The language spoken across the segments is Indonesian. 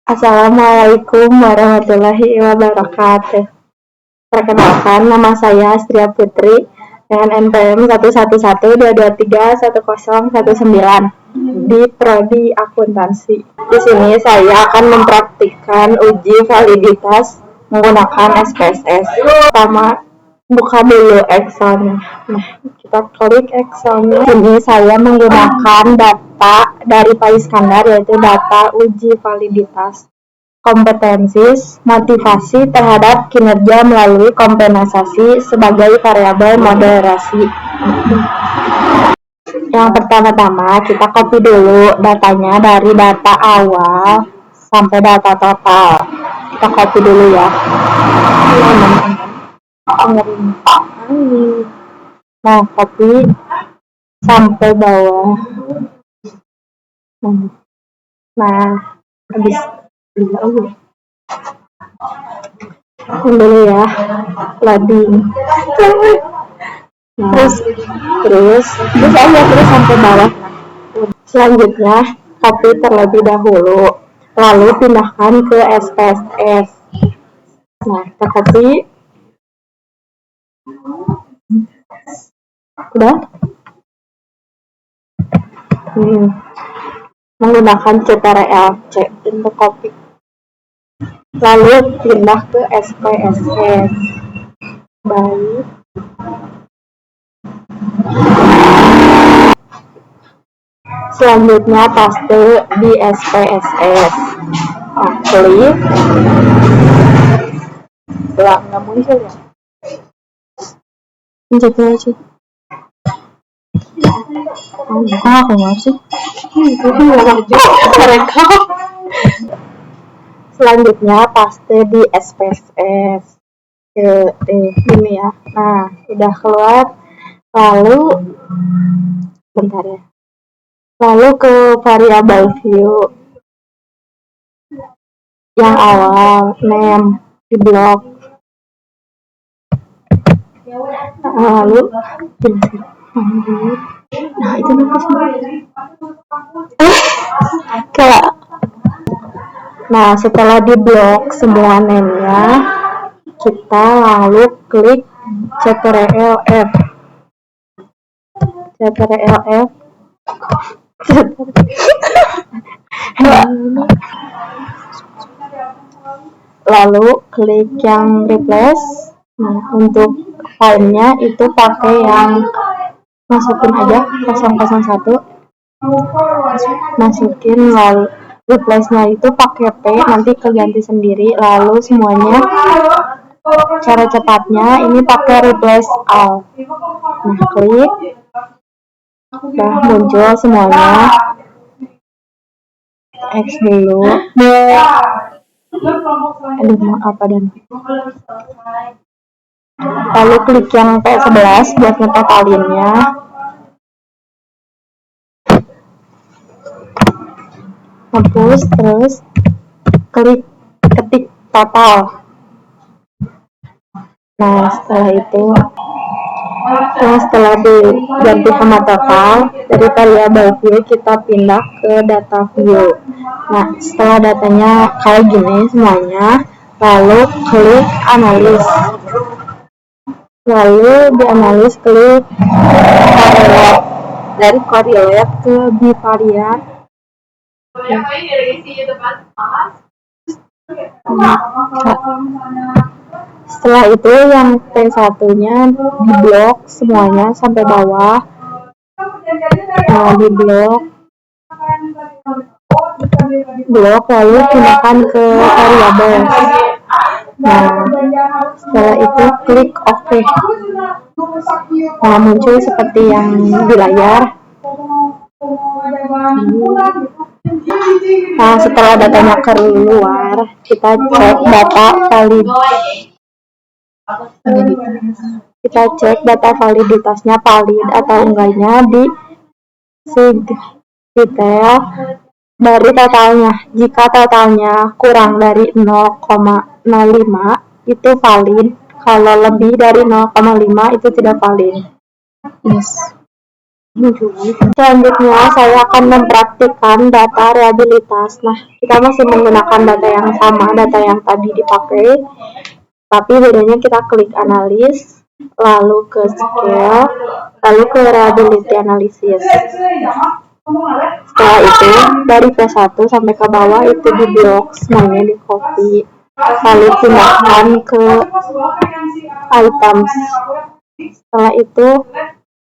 Assalamualaikum warahmatullahi wabarakatuh. Perkenalkan, nama saya Astria Putri dengan NPM 11122310109 di Prodi Akuntansi. Di sini saya akan mempraktikkan uji validitas menggunakan SPSS. Pertama, buka dulu Excelnya. Nah, kita klik Excelnya. Ini saya menggunakan data dari Pak Iskandar, yaitu data uji validitas kompetensi motivasi terhadap kinerja melalui kompensasi sebagai variabel moderasi. Yang pertama-tama kita copy dulu datanya dari data awal sampai data total. Kita copy dulu ya. Nah, copy sampai bawah. Nah, habis dulu ya, loading. Nah, terus sampai bawah. Selanjutnya copy terlebih dahulu, lalu pindahkan ke SPSS. Nah, kita copy. Udah? Menggunakan Ctrl+C untuk copy. Lalu pindah ke SPSS. Baik. Selanjutnya paste di SPSS. Nah, klik. Nggak muncul ya? Pencet aja. Aku nggak sih? Selanjutnya paste di SPSS. Ini ya. Nah, udah keluar. Lalu bentar ya. Lalu ke variabel view yang awal, name di blok. Lalu nah, itu nah, setelah di blok semua name-nya, kita lalu klik Ctrl+F. Lalu klik yang replace. Nah, untuk filenya itu pakai yang masukin aja 001, masukin, lalu replace-nya itu pakai P, nanti keganti sendiri. Lalu semuanya cara cepatnya ini pakai replace all. Nah, klik, udah muncul semuanya. X dulu. Lalu klik yang P11 buat ngetotalinnya. Hapus, terus klik ketik total. Nah, setelah diganti sama total, dari variabel view kita pindah ke data view. Nah, setelah datanya kayak gini semuanya, lalu klik analis. Lalu di analis klik correlate. Dari correlate ke bivariate. Setelah itu yang P1-nya di blok semuanya sampai bawah. Nah, di blok lalu pindahkan ke variabel. Nah, setelah itu klik OK. Nah, muncul seperti yang di layar. Nah, setelah datanya keluar, kita cek data validitasnya valid atau enggaknya di detail dari totalnya. Jika totalnya kurang dari 0,05 itu valid, kalau lebih dari 0,5 itu tidak valid. Yes. Selanjutnya saya akan mempraktikkan data reliabilitas. Nah, kita masih menggunakan data yang sama, data yang tadi dipakai, tapi bedanya kita klik analis, lalu ke scale, lalu ke reliability analysis. Setelah itu dari P1 sampai ke bawah itu di blok, semuanya di copy, lalu pindahkan ke items. Setelah itu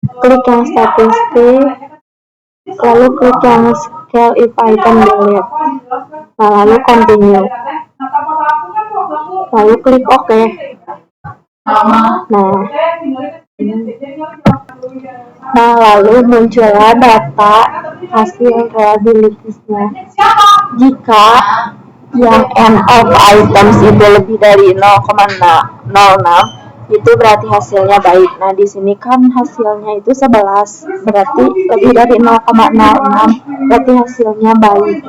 klik yang statistik, lalu klik yang scale if item delete. Nah, lalu continue, lalu klik OK. Nah, lalu muncullah data hasil reliabilitasnya. Jika yang end of items itu lebih dari 0,06, itu berarti hasilnya baik. Nah, di sini kan hasilnya itu 11, berarti lebih dari 0,06, berarti hasilnya baik.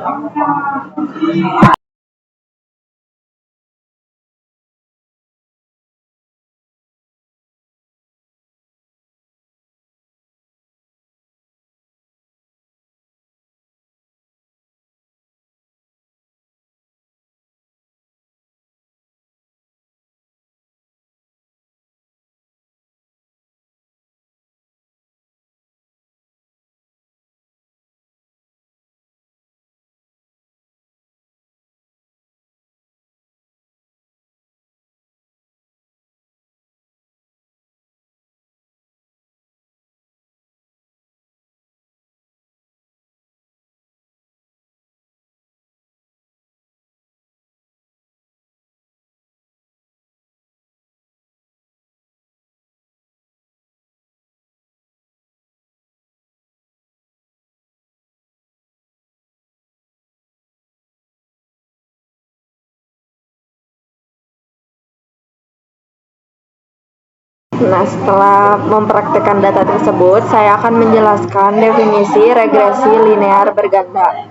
Nah, setelah mempraktekkan data tersebut, saya akan menjelaskan definisi regresi linear berganda.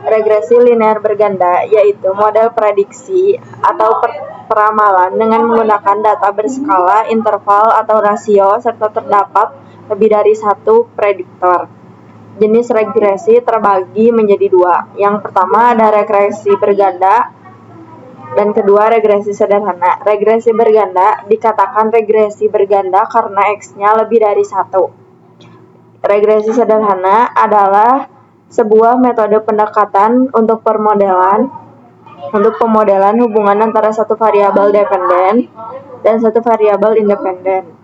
Regresi linear berganda yaitu model prediksi atau peramalan dengan menggunakan data berskala, interval, atau rasio, serta terdapat lebih dari satu prediktor. Jenis regresi terbagi menjadi dua. Yang pertama ada regresi berganda, dan kedua regresi sederhana. Regresi berganda dikatakan regresi berganda karena X-nya lebih dari 1. Regresi sederhana adalah sebuah metode pendekatan untuk pemodelan hubungan antara satu variabel dependen dan satu variabel independen.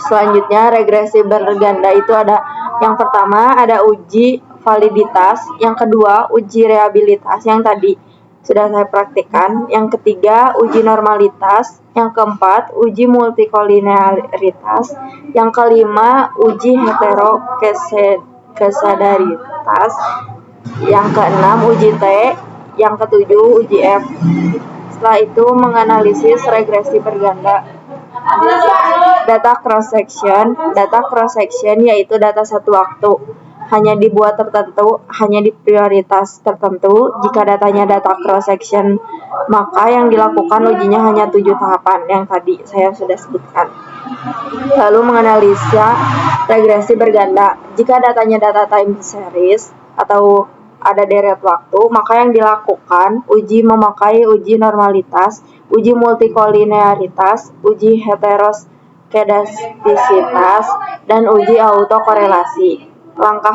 Selanjutnya regresi berganda itu ada yang pertama ada uji validitas, yang kedua uji reliabilitas yang tadi sudah saya praktikkan, yang ketiga uji normalitas, yang keempat uji multikolinearitas, yang kelima uji heterokesadaritas, yang keenam uji T, yang ketujuh uji F. Setelah itu menganalisis regresi berganda. Data cross section yaitu data satu waktu, hanya dibuat tertentu, hanya di prioritas tertentu. Jika datanya data cross section, maka yang dilakukan ujinya hanya 7 tahapan yang tadi saya sudah sebutkan. Lalu menganalisa regresi berganda. Jika datanya data time series atau ada deret waktu, maka yang dilakukan uji memakai uji normalitas, uji multikolinearitas, uji heteroskedastisitas, dan uji autokorelasi. Langkah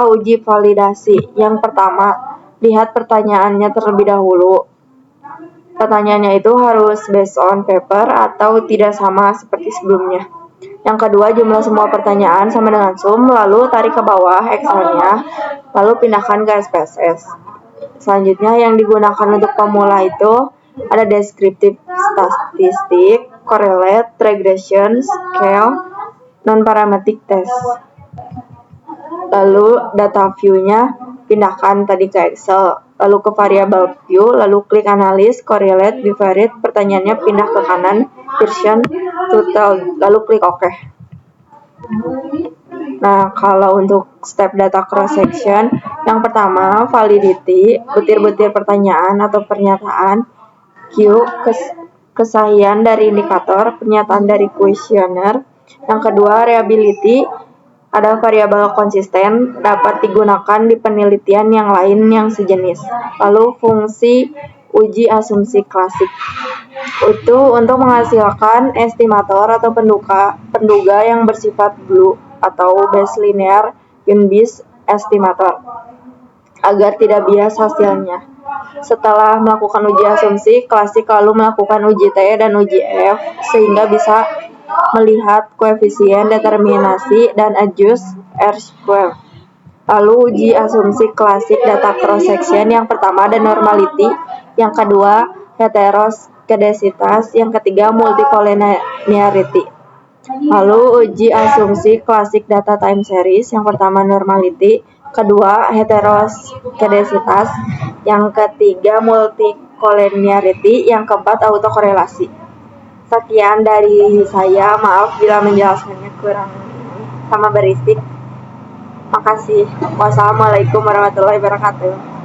uji validasi. Yang pertama, lihat pertanyaannya terlebih dahulu. Pertanyaannya itu harus based on paper atau tidak sama seperti sebelumnya. Yang kedua, jumlah semua pertanyaan sama dengan sum, lalu tarik ke bawah Excel-nya, lalu pindahkan ke SPSS. Selanjutnya yang digunakan untuk pemula itu ada descriptive statistik, correlate, regression, scale, non-parametric test. Lalu data view-nya pindahkan tadi ke Excel, lalu ke variable view, lalu klik analis, correlate, bivariate, pertanyaannya pindah ke kanan, version, total, lalu klik OK. Nah, kalau untuk step data cross section, yang pertama validity, butir-butir pertanyaan atau pernyataan, Q, kesahihan dari indikator, pernyataan dari kuesioner, Yang kedua, reliability. Ada variabel konsisten dapat digunakan di penelitian yang lain yang sejenis. Lalu fungsi uji asumsi klasik itu untuk menghasilkan estimator atau penduga yang bersifat BLEU atau Bayes linear unbiased estimator agar tidak bias hasilnya. Setelah melakukan uji asumsi klasik lalu melakukan uji T dan uji F sehingga bisa melihat koefisien determinasi dan adjust R-square. Lalu uji asumsi klasik data cross section, yang pertama ada normality, yang kedua heteroskedasitas, yang ketiga multicollinearity. Lalu uji asumsi klasik data time series, yang pertama normality, kedua heteroskedasitas, yang ketiga multicollinearity, yang keempat autokorelasi. Sekian dari saya, maaf bila menjelaskannya kurang sama berisik. Makasih. Wassalamualaikum warahmatullahi wabarakatuh.